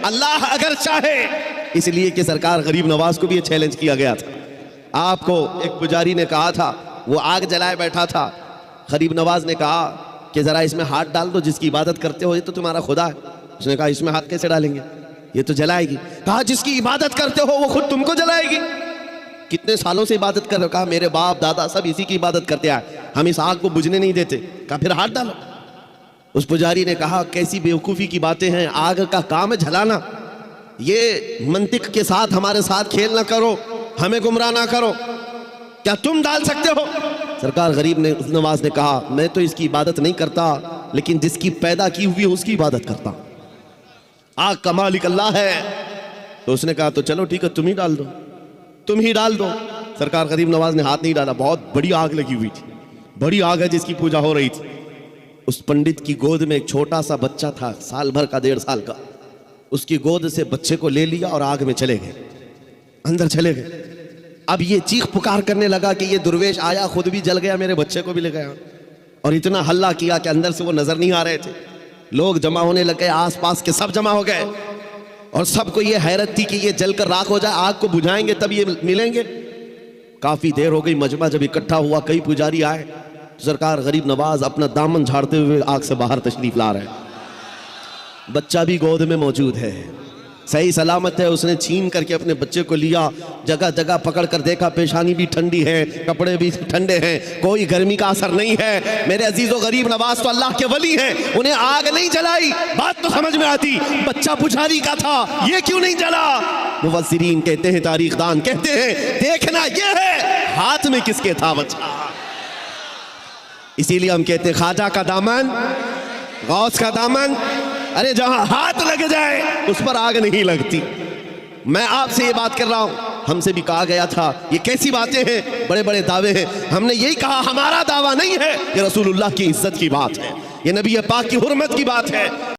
अल्लाह अगर चाहे। इसलिए कि सरकार गरीब नवाज को भी ये चैलेंज किया गया था। आपको एक पुजारी ने कहा था, वो आग जलाए बैठा था, गरीब नवाज ने कहा कि ज़रा इसमें हाथ डाल दो, जिसकी इबादत करते हो ये तो तुम्हारा खुदा है। उसने कहा इसमें हाथ कैसे डालेंगे, ये तो जलाएगी। कहा जिसकी इबादत करते हो वो खुद तुमको जलाएगी। कितने सालों से इबादत कर रहे हो? कहा मेरे बाप दादा सब इसी की इबादत करते आए, हम इस आग को बुझने नहीं देते। कहा फिर हाथ डालो। उस पुजारी ने कहा कैसी बेवकूफ़ी की बातें हैं, आग का काम है जलाना, ये मंतिक के साथ हमारे साथ खेल ना करो, हमें गुमराह ना करो, क्या तुम डाल सकते हो? सरकार गरीब नवाज ने कहा मैं तो इसकी इबादत नहीं करता, लेकिन जिसकी पैदा की हुई है उसकी इबादत करता, आग का मालिक अल्लाह है। तो उसने कहा तो चलो ठीक है, तुम ही डाल दो, तुम ही डाल दो। सरकार गरीब नवाज ने हाथ नहीं डाला। बहुत बड़ी आग लगी हुई थी, बड़ी आग है जिसकी पूजा हो रही थी। उस पंडित की गोद में एक छोटा सा बच्चा था, साल भर का, 1.5 साल का। उसकी गोद से बच्चे को ले लिया और आग में चले गए, अंदर चले गए। अब ये चीख पुकार करने लगा कि ये दुर्वेश आया, खुद भी जल गया, मेरे बच्चे को भी ले गया। और इतना हल्ला किया कि अंदर से वो नजर नहीं आ रहे थे। लोग जमा होने लगे, आसपास के सब जमा हो गए, और सबको ये हैरत थी कि ये जलकर राख हो जाए, आग को बुझाएंगे तब ये मिलेंगे। काफी देर हो गई, मजमा जब इकट्ठा हुआ, कई पुजारी आए, तो सरकार गरीब नवाज अपना दामन झाड़ते हुए आग से बाहर तशरीफ ला रहे हैं। बच्चा भी गोद में मौजूद है, सही सलामत है। उसने छीन करके अपने बच्चे को लिया, जगह जगह पकड़ कर देखा, पेशानी भी ठंडी है, कपड़े भी ठंडे हैं, कोई गर्मी का असर नहीं है। मेरे अजीजों, गरीब नवाज तो अल्लाह के वली हैं, उन्हें आग नहीं जलाई। बात तो समझ में आती, बच्चा पुजारी का था, ये क्यों नहीं जला? मुफस्सिरीन कहते हैं, तारीखदान कहते हैं, देखना यह है हाथ में किसके था बच्चा। इसीलिए हम कहते हैं ख्वाजा का दामन, गौस का दामन, अरे जहां हाथ लग जाए उस पर आग नहीं लगती। मैं आपसे ये बात कर रहा हूं, हमसे भी कहा गया था ये कैसी बातें हैं, बड़े बड़े दावे हैं। हमने यही कहा हमारा दावा नहीं है, ये रसूलुल्लाह की इज्जत की बात है, ये नबी पाक की हुर्मत की बात है।